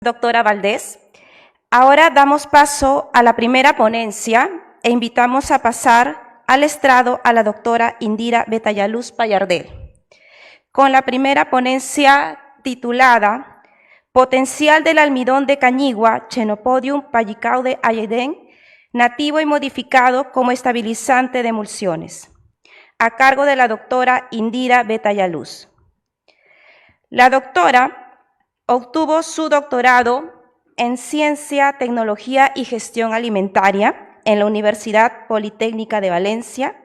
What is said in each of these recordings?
Doctora Valdés. Ahora damos paso a la primera ponencia e invitamos a pasar al estrado a la doctora Indira Betayaluz Pallardel, con la primera ponencia titulada Potencial del almidón de Cañigua, Chenopodium pallicaude ayeden, nativo y modificado como estabilizante de emulsiones, a cargo de la doctora Indira Betayaluz. La doctora obtuvo su doctorado en Ciencia, Tecnología y Gestión Alimentaria en la Universidad Politécnica de Valencia.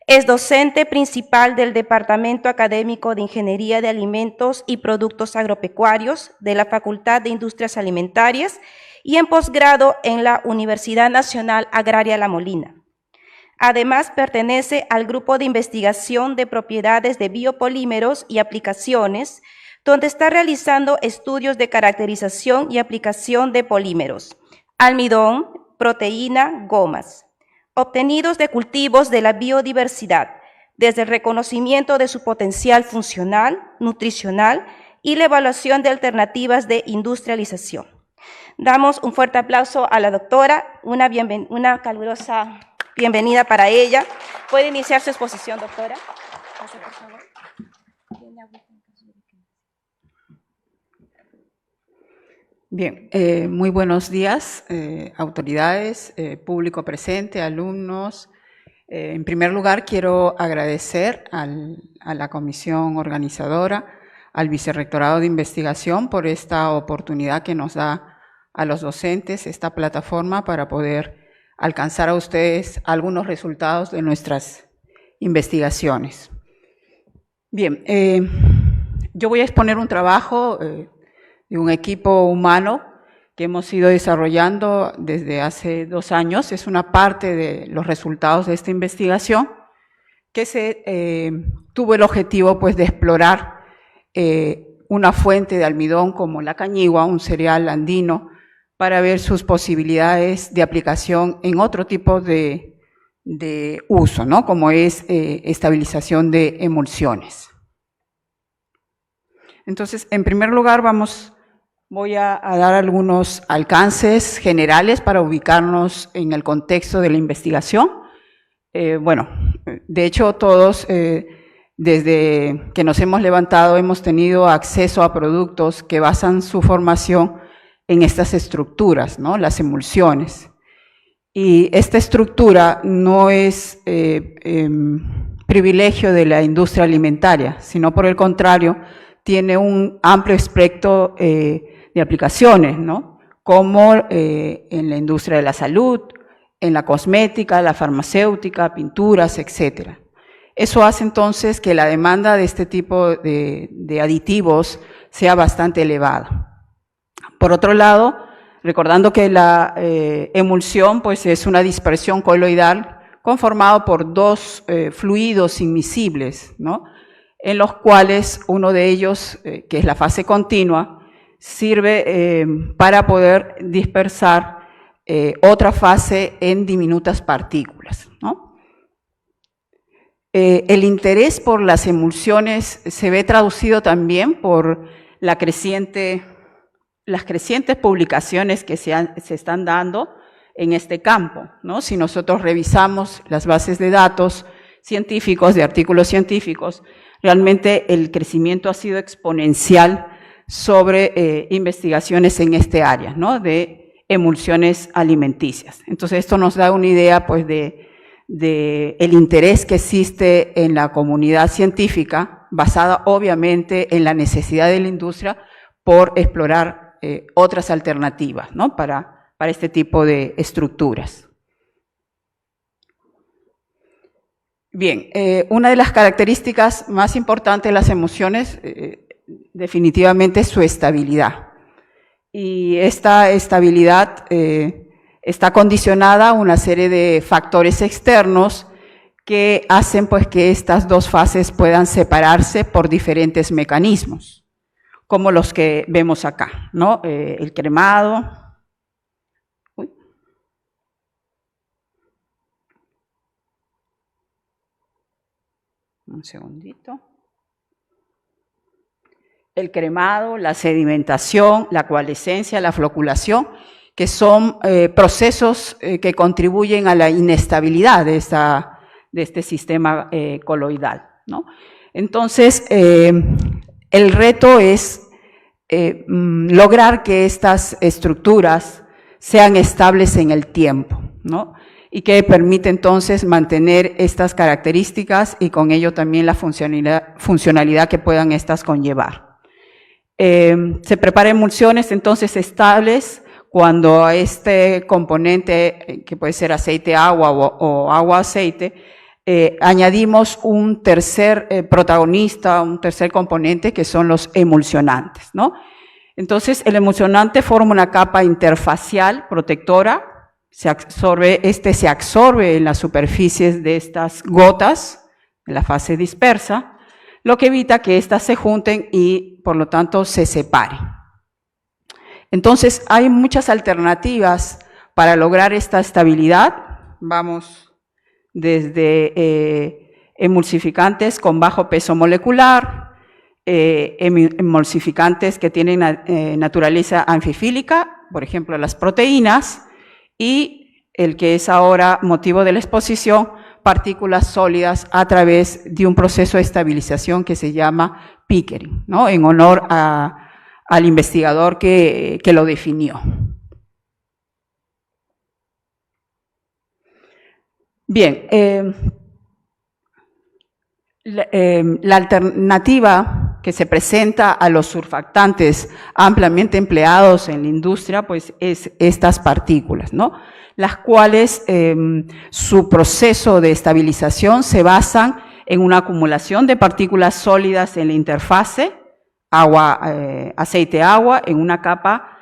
Es docente principal del Departamento Académico de Ingeniería de Alimentos y Productos Agropecuarios de la Facultad de Industrias Alimentarias y en posgrado en la Universidad Nacional Agraria La Molina. Además, pertenece al Grupo de Investigación de Propiedades de Biopolímeros y Aplicaciones, donde está realizando estudios de caracterización y aplicación de polímeros, almidón, proteína, gomas, obtenidos de cultivos de la biodiversidad, desde el reconocimiento de su potencial funcional, nutricional y la evaluación de alternativas de industrialización. Damos un fuerte aplauso a la doctora, una calurosa bienvenida para ella. ¿Puede iniciar su exposición, doctora? Pase, por favor. Bien, muy buenos días, autoridades, público presente, alumnos. En primer lugar, quiero agradecer a la comisión organizadora, al Vicerrectorado de Investigación por esta oportunidad que nos da a los docentes, esta plataforma para poder alcanzar a ustedes algunos resultados de nuestras investigaciones. Bien, yo voy a exponer un trabajo de un equipo humano que hemos ido desarrollando desde hace 2 años. Es una parte de los resultados de esta investigación que tuvo el objetivo pues, de explorar una fuente de almidón como la cañigua, un cereal andino, para ver sus posibilidades de aplicación en otro tipo de uso, ¿no? Como es estabilización de emulsiones. Entonces, en primer lugar, voy a dar algunos alcances generales para ubicarnos en el contexto de la investigación. Bueno, de hecho todos desde que nos hemos levantado hemos tenido acceso a productos que basan su formación en estas estructuras, ¿no? Las emulsiones. Y esta estructura no es privilegio de la industria alimentaria, sino por el contrario, tiene un amplio espectro de aplicaciones, ¿no? Como en la industria de la salud, en la cosmética, la farmacéutica, pinturas, etc. Eso hace entonces que la demanda de este tipo de aditivos sea bastante elevada. Por otro lado, recordando que la emulsión pues, es una dispersión coloidal conformado por 2 fluidos inmiscibles, ¿no? En los cuales uno de ellos, que es la fase continua, sirve para poder dispersar otra fase en diminutas partículas, ¿no? El interés por las emulsiones se ve traducido también por las crecientes publicaciones que se están dando en este campo, ¿no? Si nosotros revisamos las bases de datos científicos, de artículos científicos, realmente el crecimiento ha sido exponencial sobre investigaciones en este área, ¿no? De emulsiones alimenticias. Entonces esto nos da una idea pues de el interés que existe en la comunidad científica, basada obviamente en la necesidad de la industria por explorar otras alternativas, ¿no? para este tipo de estructuras. Bien, una de las características más importantes de las emulsiones definitivamente es su estabilidad. Y esta estabilidad está condicionada a una serie de factores externos que hacen pues, que estas 2 fases puedan separarse por diferentes mecanismos, como los que vemos acá, ¿no? El cremado. Un segundito. el cremado, la sedimentación, la coalescencia, la floculación, que son procesos que contribuyen a la inestabilidad de este sistema coloidal, ¿no? Entonces, el reto es lograr que estas estructuras sean estables en el tiempo, ¿no? Y que permite entonces mantener estas características y con ello también la funcionalidad que puedan estas conllevar. Se preparan emulsiones entonces estables cuando este componente, que puede ser aceite-agua o agua-aceite, añadimos un tercer protagonista, un tercer componente que son los emulsionantes, ¿no? Entonces, el emulsionante forma una capa interfacial protectora, se absorbe en las superficies de estas gotas, en la fase dispersa, lo que evita que éstas se junten y, por lo tanto, se separen. Entonces, hay muchas alternativas para lograr esta estabilidad. Vamos desde emulsificantes con bajo peso molecular, emulsificantes que tienen naturaleza anfifílica, por ejemplo, las proteínas, y el que es ahora motivo de la exposición, partículas sólidas a través de un proceso de estabilización que se llama Pickering, ¿no? En honor al investigador que lo definió. Bien, la alternativa que se presenta a los surfactantes ampliamente empleados en la industria, pues es estas partículas, ¿no? Las cuales su proceso de estabilización se basan en una acumulación de partículas sólidas en la interfase aceite-agua en una capa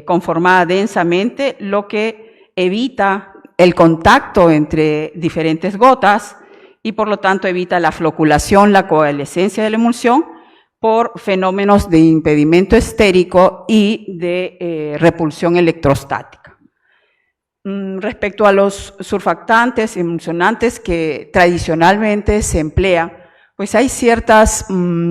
conformada densamente, lo que evita el contacto entre diferentes gotas y por lo tanto evita la floculación, la coalescencia de la emulsión por fenómenos de impedimento estérico y de repulsión electrostática. Respecto a los surfactantes, emulsionantes que tradicionalmente se emplean, pues hay ciertas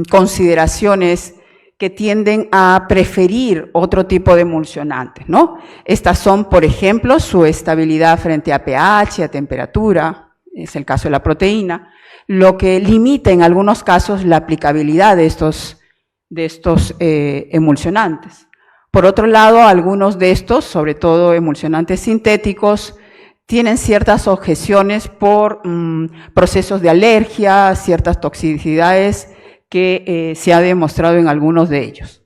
consideraciones que tienden a preferir otro tipo de emulsionantes, ¿no? Estas son, por ejemplo, su estabilidad frente a pH, a temperatura, es el caso de la proteína, lo que limita en algunos casos la aplicabilidad de estos emulsionantes. Por otro lado, algunos de estos, sobre todo emulsionantes sintéticos, tienen ciertas objeciones por procesos de alergia, ciertas toxicidades que se ha demostrado en algunos de ellos,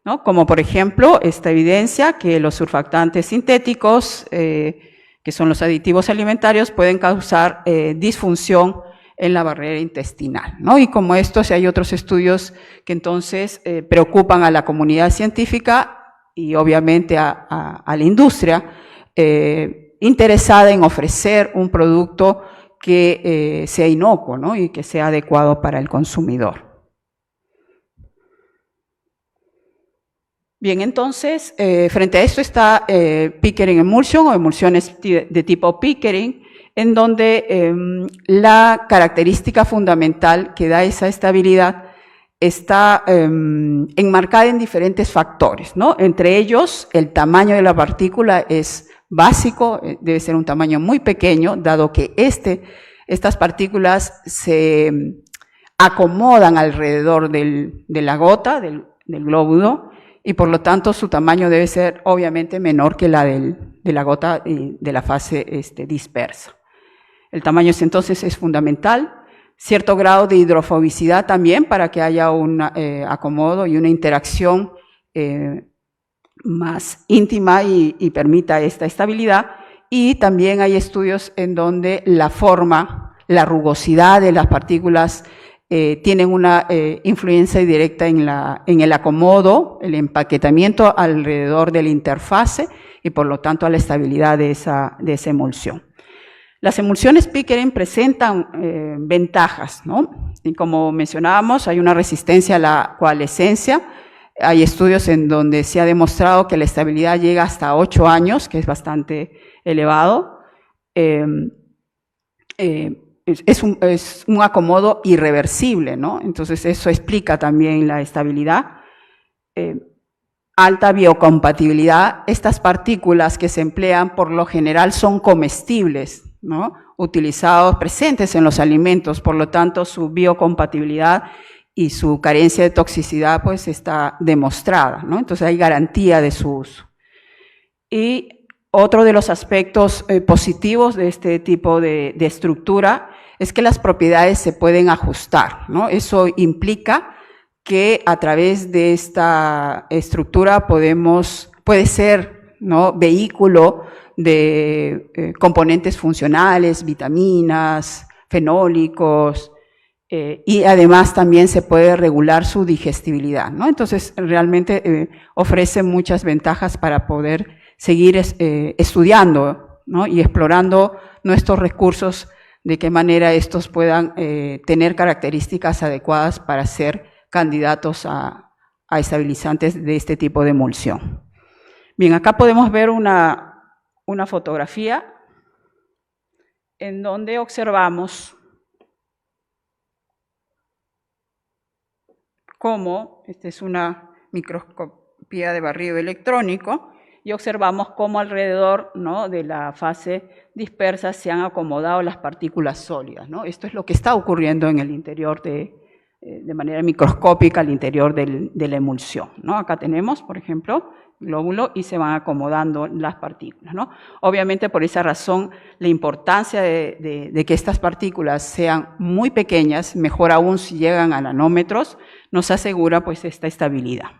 ¿no? Como por ejemplo esta evidencia que los surfactantes sintéticos, que son los aditivos alimentarios, pueden causar disfunción en la barrera intestinal, ¿no? Y como estos, hay otros estudios que entonces preocupan a la comunidad científica y obviamente a la industria interesada en ofrecer un producto que sea inocuo, ¿no? Y que sea adecuado para el consumidor. Bien, entonces, frente a esto está Pickering Emulsion o emulsiones de tipo Pickering, en donde la característica fundamental que da esa estabilidad está enmarcada en diferentes factores, ¿no? Entre ellos, el tamaño de la partícula es básico, debe ser un tamaño muy pequeño, dado que estas partículas se acomodan alrededor de la gota, del glóbulo, y por lo tanto su tamaño debe ser obviamente menor que la de la gota de la fase dispersa. El tamaño entonces es fundamental, cierto grado de hidrofobicidad también para que haya un acomodo y una interacción más íntima y permita esta estabilidad. Y también hay estudios en donde la forma, la rugosidad de las partículas tienen una influencia directa en el acomodo, el empaquetamiento alrededor de la interfase y por lo tanto a la estabilidad de esa emulsión. Las emulsiones Pickering presentan ventajas, ¿no? Y como mencionábamos, hay una resistencia a la coalescencia. Hay estudios en donde se ha demostrado que la estabilidad llega hasta 8 años, que es bastante elevado. En es un acomodo irreversible, ¿no? Entonces eso explica también la estabilidad. Alta biocompatibilidad, estas partículas que se emplean por lo general son comestibles, ¿no? Utilizados, presentes en los alimentos, por lo tanto su biocompatibilidad y su carencia de toxicidad pues está demostrada, ¿no? Entonces hay garantía de su uso. Y otro de los aspectos positivos de este tipo de estructura es que las propiedades se pueden ajustar, ¿no? Eso implica que a través de esta estructura puede ser, ¿no?, vehículo de componentes funcionales, vitaminas, fenólicos, y además también se puede regular su digestibilidad, ¿no? Entonces realmente ofrece muchas ventajas para poder seguir estudiando, ¿no?, y explorando nuestros recursos, de qué manera estos puedan tener características adecuadas para ser candidatos a estabilizantes de este tipo de emulsión. Bien, acá podemos ver una fotografía en donde observamos cómo, esta es una microscopía de barrido electrónico, y observamos cómo alrededor, ¿no?, de la fase dispersa se han acomodado las partículas sólidas, ¿no? Esto es lo que está ocurriendo en el interior de manera microscópica al interior de la emulsión, ¿no? Acá tenemos, por ejemplo, glóbulo y se van acomodando las partículas, ¿no? Obviamente por esa razón la importancia de que estas partículas sean muy pequeñas, mejor aún si llegan a nanómetros, nos asegura pues esta estabilidad.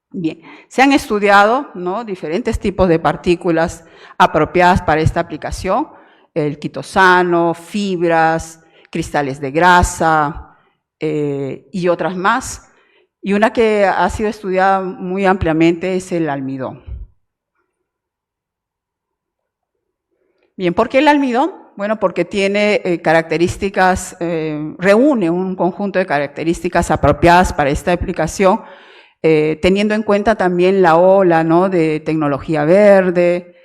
Bien, se han estudiado, ¿no?, diferentes tipos de partículas apropiadas para esta aplicación, el quitosano, fibras, cristales de grasa, y otras más, y una que ha sido estudiada muy ampliamente es el almidón. Bien, ¿por qué el almidón? Bueno, porque tiene características, reúne un conjunto de características apropiadas para esta aplicación, teniendo en cuenta también la ola, ¿no?, de tecnología verde,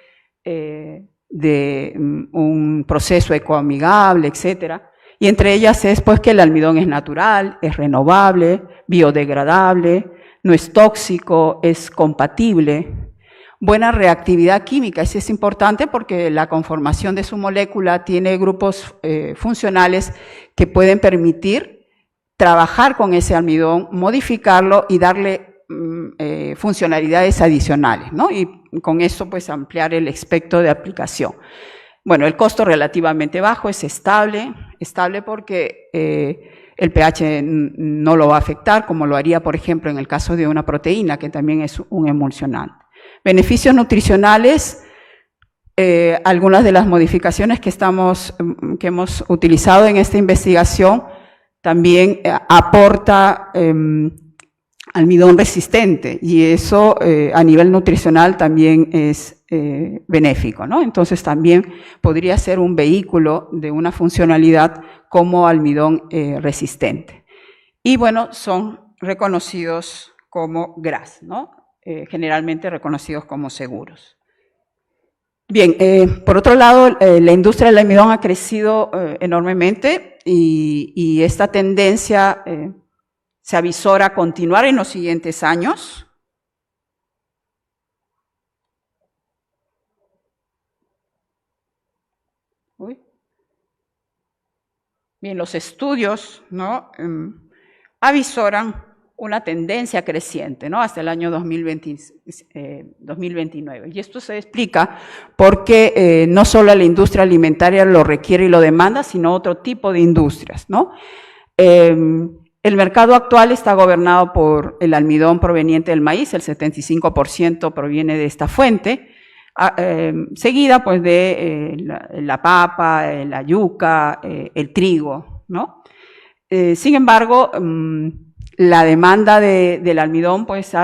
de un proceso ecoamigable, etcétera. Y entre ellas es pues que el almidón es natural, es renovable, biodegradable, no es tóxico, es compatible, buena reactividad química. Eso es importante porque la conformación de su molécula tiene grupos funcionales que pueden permitir trabajar con ese almidón, modificarlo y darle funcionalidades adicionales, ¿no? Y con eso pues ampliar el espectro de aplicación. Bueno, el costo relativamente bajo, es estable porque el pH no lo va a afectar, como lo haría, por ejemplo, en el caso de una proteína, que también es un emulsionante. Beneficios nutricionales, algunas de las modificaciones que hemos utilizado en esta investigación también aporta almidón resistente, y eso a nivel nutricional también es benéfico, ¿no? Entonces también podría ser un vehículo de una funcionalidad como almidón resistente. Y bueno, son reconocidos como GRAS, ¿no? Generalmente reconocidos como seguros. Bien, por otro lado, la industria del almidón ha crecido enormemente y esta tendencia se avisora continuar en los siguientes años. Bien, los estudios, ¿no?, avisoran una tendencia creciente, ¿no?, hasta el año 2029. Y esto se explica porque no solo la industria alimentaria lo requiere y lo demanda, sino otro tipo de industrias, ¿no? El mercado actual está gobernado por el almidón proveniente del maíz, el 75% proviene de esta fuente, seguida pues de la papa, la yuca, el trigo, ¿no? Sin embargo, la demanda del almidón pues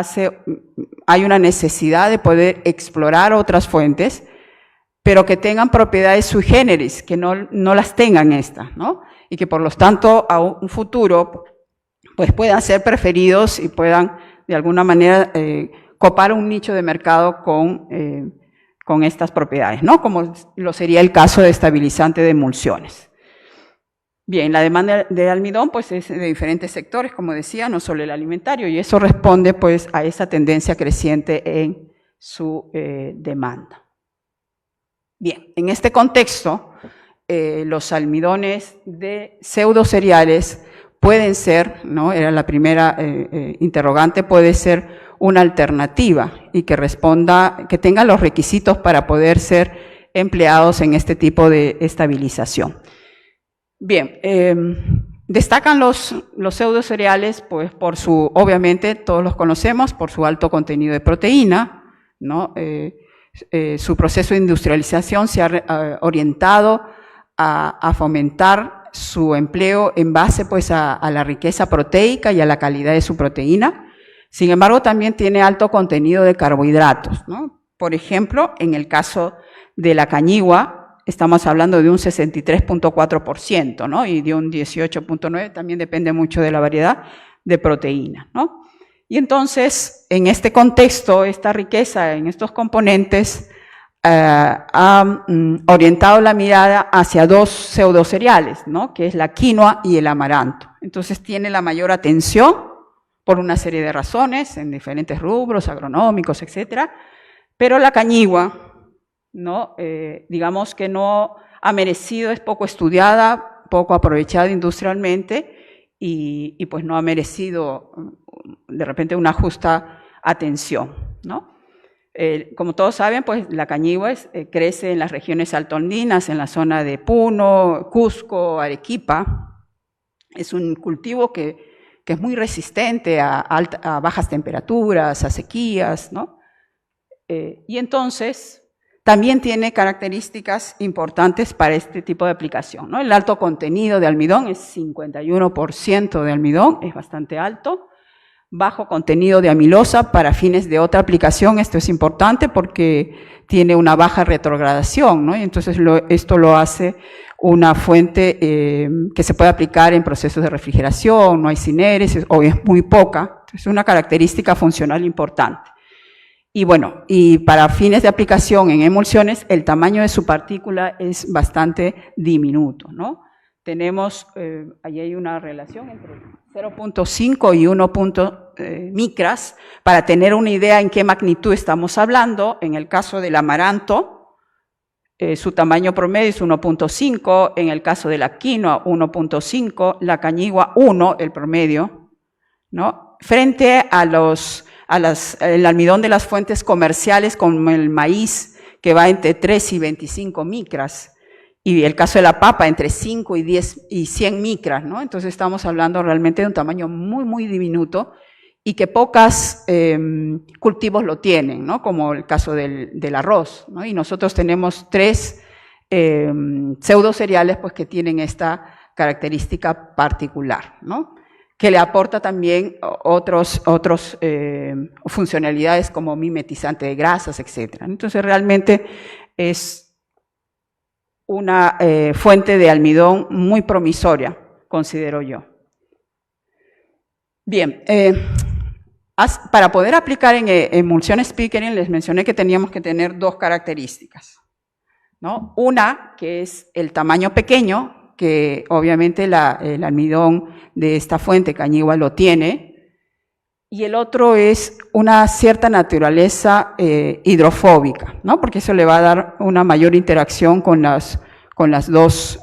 hay una necesidad de poder explorar otras fuentes, pero que tengan propiedades sui generis, que no las tengan estas, ¿no? Y que por lo tanto a un futuro pues puedan ser preferidos y puedan de alguna manera copar un nicho de mercado con estas propiedades, ¿no?, como lo sería el caso de estabilizante de emulsiones. Bien, la demanda de almidón pues es de diferentes sectores, como decía, no solo el alimentario, y eso responde pues a esa tendencia creciente en su demanda. Bien, en este contexto, los almidones de pseudocereales pueden ser, ¿no? Era la primera interrogante, puede ser una alternativa y que responda, que tenga los requisitos para poder ser empleados en este tipo de estabilización. Bien, destacan los pseudocereales, pues por su, obviamente todos los conocemos, por su alto contenido de proteína, ¿no? Su proceso de industrialización se ha orientado a fomentar su empleo en base pues a la riqueza proteica y a la calidad de su proteína. Sin embargo, también tiene alto contenido de carbohidratos, ¿no? Por ejemplo, en el caso de la cañigua, estamos hablando de un 63.4%, ¿no? Y de un 18.9%, también depende mucho de la variedad de proteína, ¿no? Y entonces, en este contexto, esta riqueza en estos componentes ha orientado la mirada hacia dos pseudocereales, ¿no? Que es la quinoa y el amaranto. Entonces, tiene la mayor atención por una serie de razones, en diferentes rubros, agronómicos, etcétera, pero la cañigua, ¿no? Digamos que no ha merecido, es poco estudiada, poco aprovechada industrialmente y pues no ha merecido de repente una justa atención, ¿no? Como todos saben, pues la cañigua crece en las regiones altoandinas, en la zona de Puno, Cusco, Arequipa. Es un cultivo que es muy resistente a bajas temperaturas, a sequías, ¿no? Y entonces también tiene características importantes para este tipo de aplicación, ¿no? El alto contenido de almidón es 51% de almidón, es bastante alto. Bajo contenido de amilosa para fines de otra aplicación, esto es importante porque tiene una baja retrogradación, ¿no? Y entonces esto lo hace una fuente que se puede aplicar en procesos de refrigeración, no hay cineres o es muy poca, es una característica funcional importante. Y bueno, y para fines de aplicación en emulsiones, el tamaño de su partícula es bastante diminuto, ¿no? Tenemos, ahí hay una relación entre 0.5 y 1 micras, para tener una idea en qué magnitud estamos hablando. En el caso del amaranto, su tamaño promedio es 1.5, en el caso de la quinoa 1.5, la cañigua 1, el promedio, ¿no? Frente a el almidón de las fuentes comerciales como el maíz, que va entre 3 y 25 micras, y el caso de la papa entre 5 y 10 y 100 micras, ¿no? Entonces estamos hablando realmente de un tamaño muy, muy diminuto y que pocos cultivos lo tienen, ¿no? Como el caso del arroz, ¿no? Y nosotros tenemos 3 pseudocereales pues, que tienen esta característica particular, ¿no? Que le aporta también otras funcionalidades como mimetizante de grasas, etc. Entonces realmente es una fuente de almidón muy promisoria, considero yo. Bien, para poder aplicar en emulsiones Pickering les mencioné que teníamos que tener 2 características, ¿no? Una, que es el tamaño pequeño, que obviamente el almidón de esta fuente cañigua lo tiene, y el otro es una cierta naturaleza hidrofóbica, ¿no? Porque eso le va a dar una mayor interacción con las dos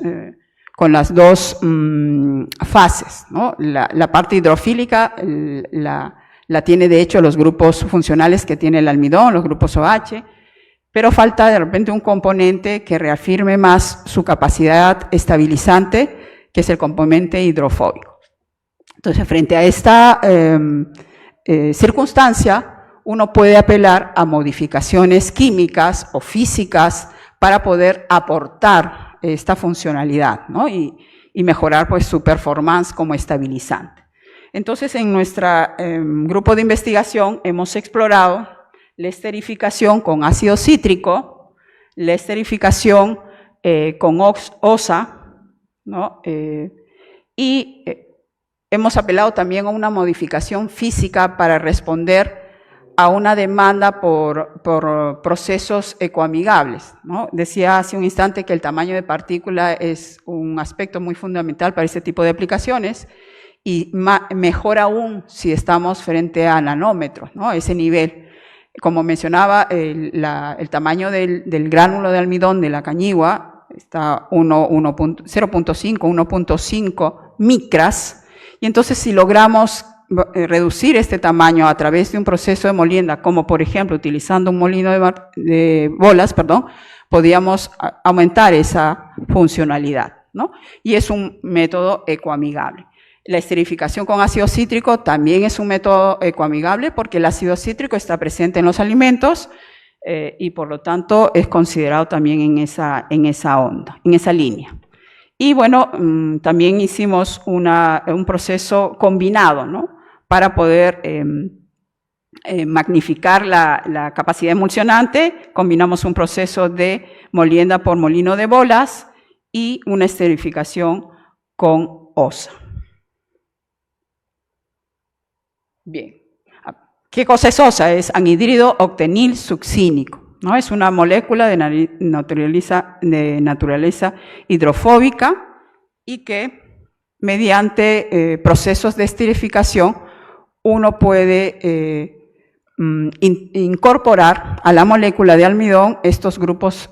fases, ¿no? La parte hidrofílica la tiene de hecho los grupos funcionales que tiene el almidón, los grupos OH, pero falta de repente un componente que reafirme más su capacidad estabilizante, que es el componente hidrofóbico. Entonces, frente a esta circunstancia, uno puede apelar a modificaciones químicas o físicas para poder aportar esta funcionalidad, ¿no? y mejorar pues, su performance como estabilizante. Entonces, en nuestro grupo de investigación hemos explorado la esterificación con ácido cítrico, la esterificación con OSA, ¿no? Y hemos apelado también a una modificación física para responder a una demanda por procesos ecoamigables, ¿no? Decía hace un instante que el tamaño de partícula es un aspecto muy fundamental para este tipo de aplicaciones y mejor aún si estamos frente a nanómetros, ¿no? Ese nivel. Como mencionaba, el tamaño del gránulo de almidón de la cañigua está 0.5, 1.5 micras, y entonces si logramos reducir este tamaño a través de un proceso de molienda, como por ejemplo utilizando un molino de bolas, podríamos aumentar esa funcionalidad, ¿no? Y es un método ecoamigable. La esterificación con ácido cítrico también es un método ecoamigable porque el ácido cítrico está presente en los alimentos y por lo tanto es considerado también en esa onda, en esa línea. Y bueno, también hicimos un proceso combinado, ¿no? Para poder magnificar la capacidad emulsionante, combinamos un proceso de molienda por molino de bolas y una esterificación con OSA. Bien, ¿qué cosa es OSA? Es anhídrido octenil succínico, ¿no? Es una molécula de naturaleza hidrofóbica y que mediante procesos de esterificación uno puede incorporar a la molécula de almidón estos grupos,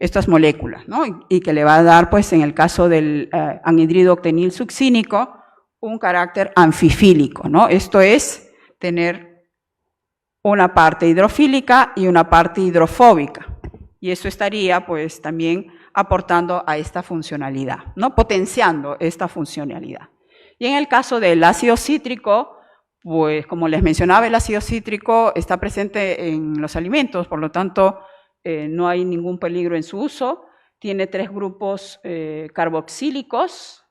estas moléculas, ¿no? Y que le va a dar, pues, en el caso del anhídrido octenil succínico, un carácter anfifílico, ¿no? Esto es tener una parte hidrofílica y una parte hidrofóbica. Y eso estaría, pues, también aportando a esta funcionalidad, ¿no? Potenciando esta funcionalidad. Y en el caso del ácido cítrico, pues como les mencionaba, el ácido cítrico está presente en los alimentos, por lo tanto no hay ningún peligro en su uso. Tiene 3 grupos carboxílicos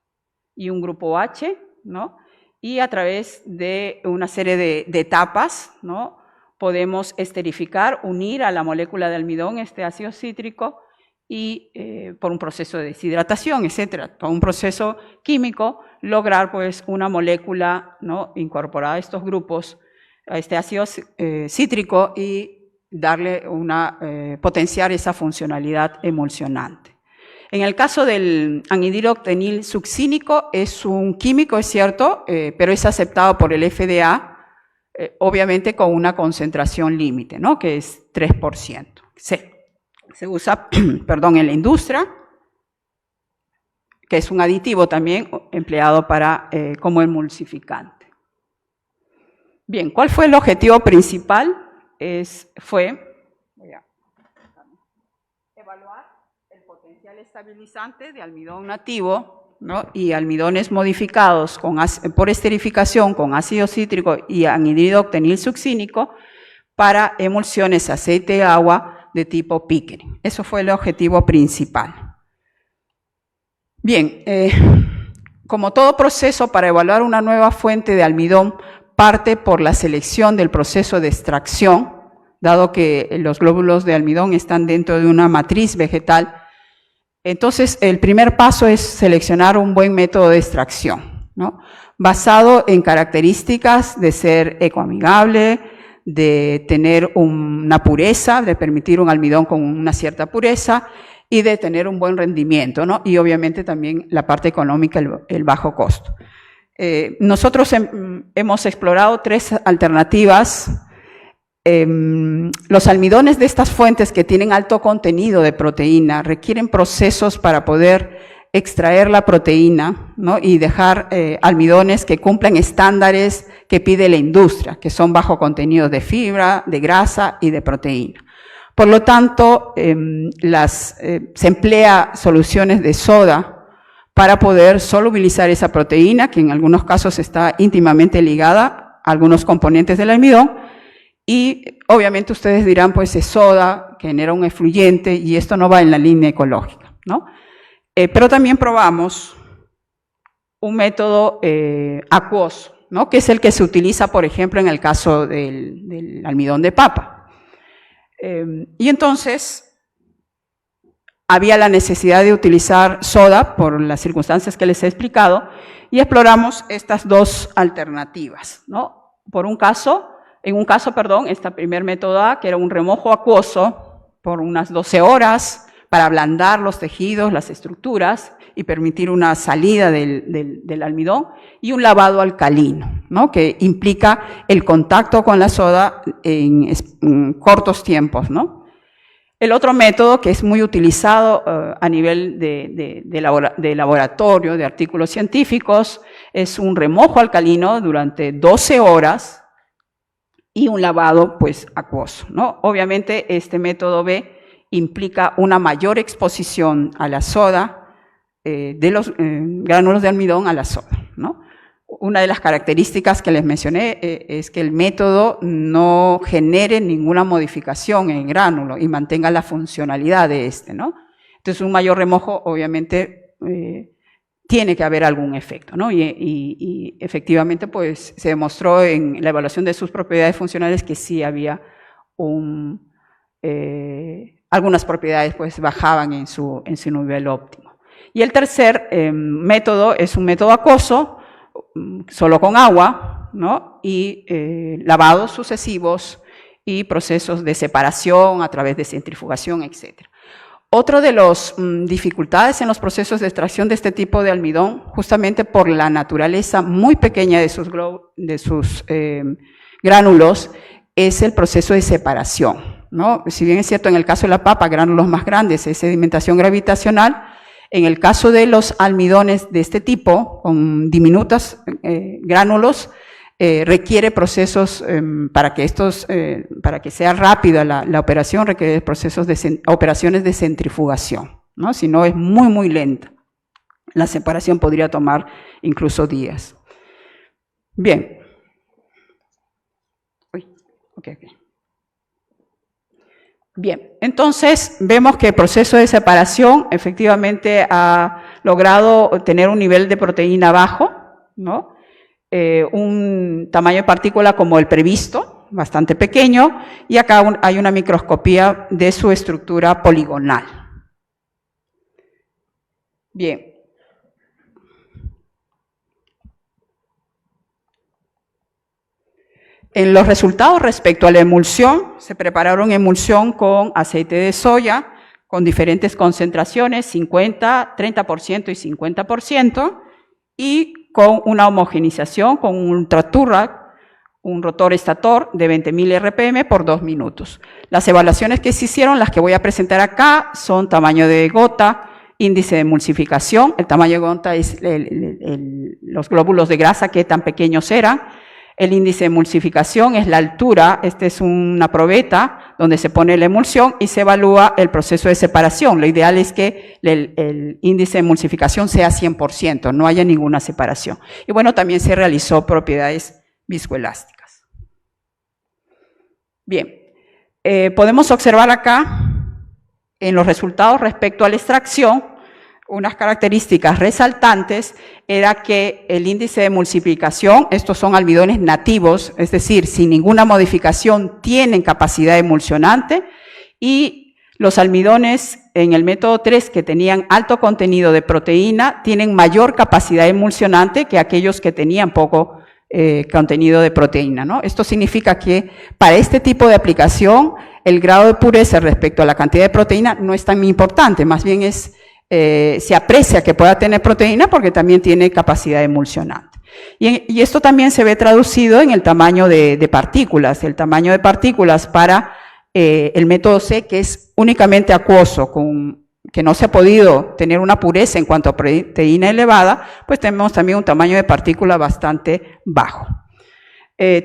y un grupo H, ¿no? Y a través de una serie de etapas, ¿no? Podemos esterificar, unir a la molécula de almidón este ácido cítrico y por un proceso de deshidratación, etcétera, por un proceso químico, lograr pues una molécula, ¿no? Incorporada a estos grupos, a este ácido cítrico y darle potenciar esa funcionalidad emulsionante. En el caso del anhídrido octenil succínico es un químico, es cierto, pero es aceptado por el FDA, obviamente con una concentración límite, ¿no? Que es 3%. Se usa, perdón, en la industria, que es un aditivo también empleado como emulsificante. Bien, ¿cuál fue el objetivo principal? Fue evaluar el potencial estabilizante de almidón nativo, ¿no? Y almidones modificados por esterificación con ácido cítrico y anhídrido octenil succínico para emulsiones aceite-agua de tipo Pickering. Eso fue el objetivo principal. Bien, como todo proceso para evaluar una nueva fuente de almidón parte por la selección del proceso de extracción, dado que los glóbulos de almidón están dentro de una matriz vegetal, entonces el primer paso es seleccionar un buen método de extracción, ¿no? Basado en características de ser ecoamigable, de tener una pureza, de permitir un almidón con una cierta pureza y de tener un buen rendimiento, ¿no? Y obviamente también la parte económica, el bajo costo. Nosotros hemos explorado 3 alternativas. Los almidones de estas fuentes que tienen alto contenido de proteína requieren procesos para poder extraer la proteína, ¿no? Y dejar almidones que cumplan estándares que pide la industria, que son bajo contenido de fibra, de grasa y de proteína. Por lo tanto, se emplea soluciones de soda para poder solubilizar esa proteína, que en algunos casos está íntimamente ligada a algunos componentes del almidón, y obviamente ustedes dirán, pues es soda, que genera un efluyente, y esto no va en la línea ecológica, ¿no? Pero también probamos un método acuoso, ¿no? Que es el que se utiliza, por ejemplo, en el caso del almidón de papa. Y entonces había la necesidad de utilizar soda por las circunstancias que les he explicado y exploramos estas 2 alternativas, ¿no? Por un caso, En un caso, este primer método A, que era un remojo acuoso por unas 12 horas para ablandar los tejidos, las estructuras y permitir una salida del almidón, y un lavado alcalino, ¿no? Que implica el contacto con la soda en cortos tiempos, ¿no? El otro método que es muy utilizado a nivel de laboratorio, de artículos científicos, es un remojo alcalino durante 12 horas y un lavado pues acuoso, ¿no? Obviamente este método B implica una mayor exposición a la soda, de los gránulos de almidón a la soda, ¿no? Una de las características que les mencioné es que el método no genere ninguna modificación en el gránulo y mantenga la funcionalidad de este, ¿no? Entonces, un mayor remojo, obviamente, tiene que haber algún efecto, ¿no? Y efectivamente, pues, se demostró en la evaluación de sus propiedades funcionales que sí había algunas propiedades, pues, bajaban en su nivel óptimo. Y el tercer método es un método acuoso, solo con agua, ¿no? Y lavados sucesivos y procesos de separación a través de centrifugación, etc. Otro de las dificultades en los procesos de extracción de este tipo de almidón, justamente por la naturaleza muy pequeña de sus gránulos, es el proceso de separación, ¿no? Si bien es cierto en el caso de la papa, gránulos más grandes es sedimentación gravitacional, en el caso de los almidones de este tipo, con diminutos gránulos, requiere procesos para que sea rápida la operación, requiere procesos operaciones de centrifugación, ¿no? Si no, es muy, muy lenta. La separación podría tomar incluso días. Bien. Bien, entonces vemos que el proceso de separación efectivamente ha logrado tener un nivel de proteína bajo, ¿no? Un tamaño de partícula como el previsto, bastante pequeño, y acá hay una microscopía de su estructura poligonal. Bien. En los resultados respecto a la emulsión, se prepararon emulsión con aceite de soya, con diferentes concentraciones, 50, 30% y 50%, y con una homogenización con un ultraturrac, un rotor estator de 20.000 RPM por 2 minutos. Las evaluaciones que se hicieron, las que voy a presentar acá, son tamaño de gota, índice de emulsificación, el tamaño de gota es los glóbulos de grasa, que tan pequeños eran. El índice de emulsificación es la altura, esta es una probeta donde se pone la emulsión y se evalúa el proceso de separación. Lo ideal es que el índice de emulsificación sea 100%, no haya ninguna separación. Y bueno, también se realizó propiedades viscoelásticas. Bien, podemos observar acá en los resultados respecto a la extracción, unas características resaltantes era que el índice de emulsificación, estos son almidones nativos, es decir, sin ninguna modificación tienen capacidad emulsionante, y los almidones en el método 3 que tenían alto contenido de proteína tienen mayor capacidad emulsionante que aquellos que tenían poco contenido de proteína, ¿no? Esto significa que para este tipo de aplicación el grado de pureza respecto a la cantidad de proteína no es tan importante, más bien se aprecia que pueda tener proteína porque también tiene capacidad emulsionante. Y esto también se ve traducido en el tamaño de partículas. El tamaño de partículas para el método C, que es únicamente acuoso, que no se ha podido tener una pureza en cuanto a proteína elevada, pues tenemos también un tamaño de partícula bastante bajo.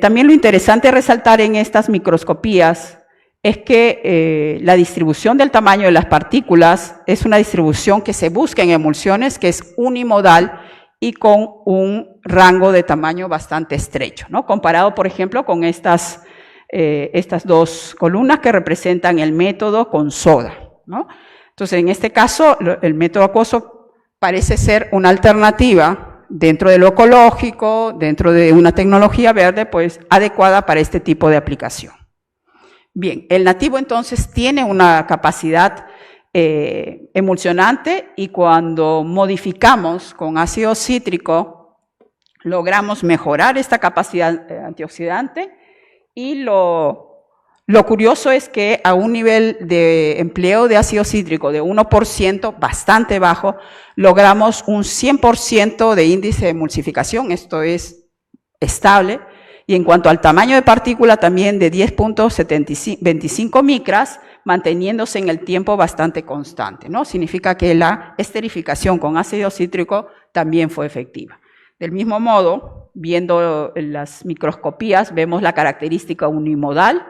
También lo interesante resaltar en estas microscopías es que la distribución del tamaño de las partículas es una distribución que se busca en emulsiones, que es unimodal y con un rango de tamaño bastante estrecho, ¿no? Comparado, por ejemplo, con estas dos columnas que representan el método con soda, ¿no? Entonces, en este caso, el método acuoso parece ser una alternativa dentro de lo ecológico, dentro de una tecnología verde, pues adecuada para este tipo de aplicación. Bien, el nativo entonces tiene una capacidad emulsionante y cuando modificamos con ácido cítrico logramos mejorar esta capacidad antioxidante y lo curioso es que a un nivel de empleo de ácido cítrico de 1%, bastante bajo, logramos un 100% de índice de emulsificación, esto es estable, y en cuanto al tamaño de partícula también de 10.25 micras, manteniéndose en el tiempo bastante constante, ¿no? Significa que la esterificación con ácido cítrico también fue efectiva. Del mismo modo, viendo las microscopías, vemos la característica unimodal,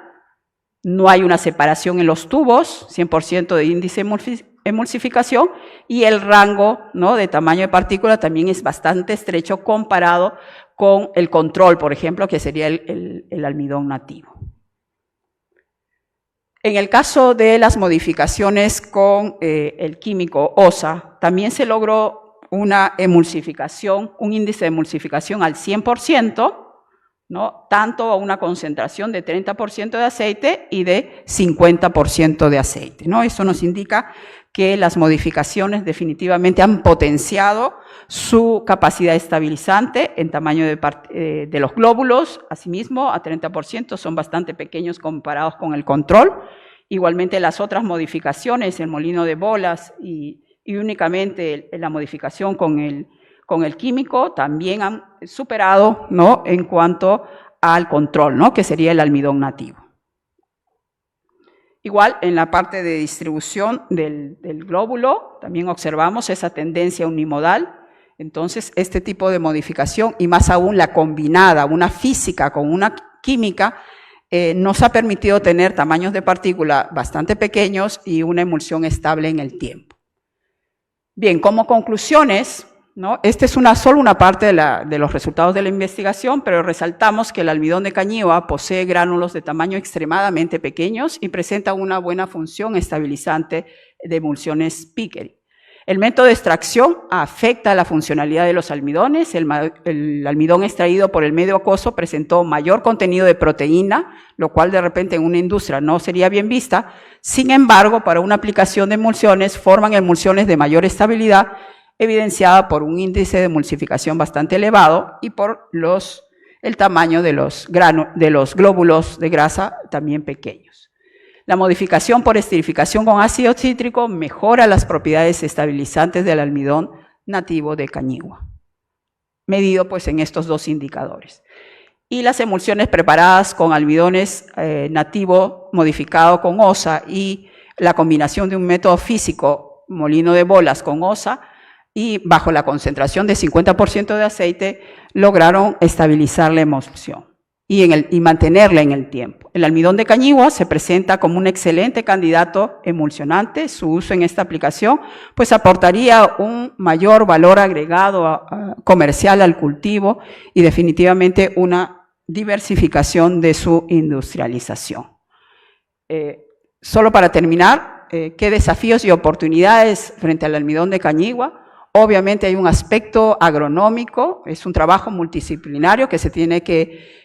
no hay una separación en los tubos, 100% de índice de emulsificación, y el rango, ¿no?, de tamaño de partícula también es bastante estrecho comparado con el control, por ejemplo, que sería el almidón nativo. En el caso de las modificaciones con el químico OSA, también se logró una emulsificación, un índice de emulsificación al 100%, ¿no?, tanto a una concentración de 30% de aceite y de 50% de aceite, ¿no? Eso nos indica que las modificaciones definitivamente han potenciado su capacidad estabilizante en tamaño de los glóbulos, asimismo a 30% son bastante pequeños comparados con el control. Igualmente las otras modificaciones, el molino de bolas y únicamente la modificación con el químico también han superado, ¿no?, en cuanto al control, ¿no?, que sería el almidón nativo. Igual, en la parte de distribución del glóbulo, también observamos esa tendencia unimodal. Entonces, este tipo de modificación, y más aún la combinada, una física con una química, nos ha permitido tener tamaños de partícula bastante pequeños y una emulsión estable en el tiempo. Bien, como conclusiones, ¿no?, esta es solo una parte de los resultados de la investigación, pero resaltamos que el almidón de cañiua posee gránulos de tamaño extremadamente pequeños y presenta una buena función estabilizante de emulsiones Pickering. El método de extracción afecta la funcionalidad de los almidones. El almidón extraído por el medio acuoso presentó mayor contenido de proteína, lo cual de repente en una industria no sería bien vista. Sin embargo, para una aplicación de emulsiones, forman emulsiones de mayor estabilidad, evidenciada por un índice de emulsificación bastante elevado y por el tamaño de los glóbulos de grasa también pequeños. La modificación por esterificación con ácido cítrico mejora las propiedades estabilizantes del almidón nativo de cañiua, medido pues en estos dos indicadores. Y las emulsiones preparadas con almidones nativo modificado con OSA y la combinación de un método físico, molino de bolas con OSA, y bajo la concentración de 50% de aceite, lograron estabilizar la emulsión y mantenerla en el tiempo. El almidón de cañiua se presenta como un excelente candidato emulsionante. Su uso en esta aplicación pues aportaría un mayor valor agregado comercial al cultivo y definitivamente una diversificación de su industrialización. Solo para terminar, ¿qué desafíos y oportunidades frente al almidón de cañiua? Obviamente hay un aspecto agronómico, es un trabajo multidisciplinario que se tiene que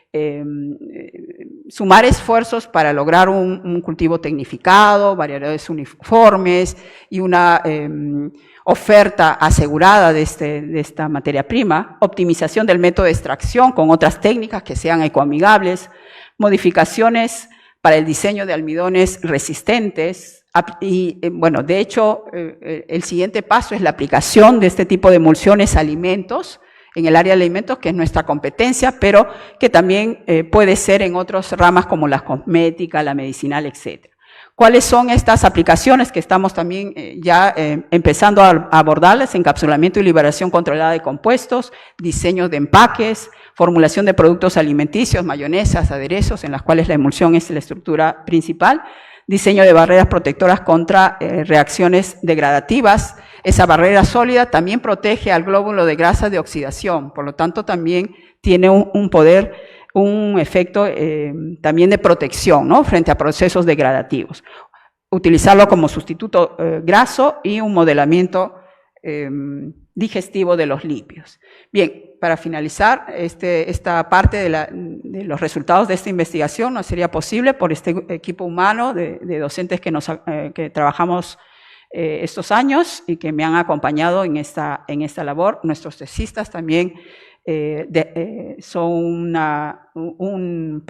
sumar esfuerzos para lograr un cultivo tecnificado, variedades uniformes y una oferta asegurada de esta materia prima, optimización del método de extracción con otras técnicas que sean ecoamigables, modificaciones para el diseño de almidones resistentes y, bueno, de hecho, el siguiente paso es la aplicación de este tipo de emulsiones a alimentos, en el área de alimentos, que es nuestra competencia, pero que también puede ser en otras ramas como la cosmética, la medicinal, etc. ¿Cuáles son estas aplicaciones que estamos también ya empezando a abordarles? Encapsulamiento y liberación controlada de compuestos, diseño de empaques, formulación de productos alimenticios, mayonesas, aderezos, en las cuales la emulsión es la estructura principal, diseño de barreras protectoras contra reacciones degradativas. Esa barrera sólida también protege al glóbulo de grasa de oxidación, por lo tanto también tiene un efecto también de protección, ¿no?, frente a procesos degradativos. Utilizarlo como sustituto graso y un modelamiento digestivo de los lípidos. Bien, para finalizar, esta parte de los resultados de esta investigación no sería posible por este equipo humano de docentes que trabajamos estos años y que me han acompañado en esta labor. Nuestros tesistas también son un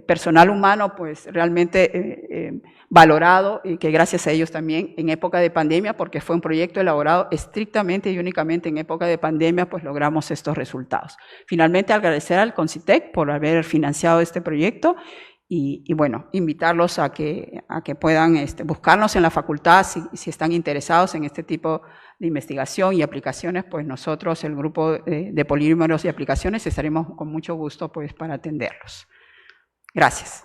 personal humano pues realmente valorado y que gracias a ellos también en época de pandemia, porque fue un proyecto elaborado estrictamente y únicamente en época de pandemia, pues logramos estos resultados. Finalmente agradecer al CONCITEC por haber financiado este proyecto y bueno, invitarlos a que puedan buscarnos en la facultad si están interesados en este tipo de investigación y aplicaciones, pues nosotros, el grupo de polímeros y aplicaciones, estaremos con mucho gusto pues para atenderlos. Gracias.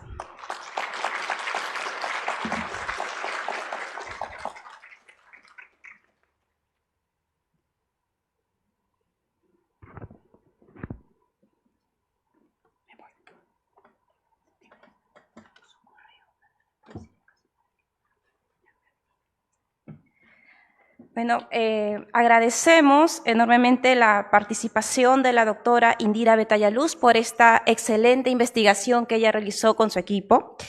Bueno, agradecemos enormemente la participación de la doctora Indira Betallaluz por esta excelente investigación que ella realizó con su equipo.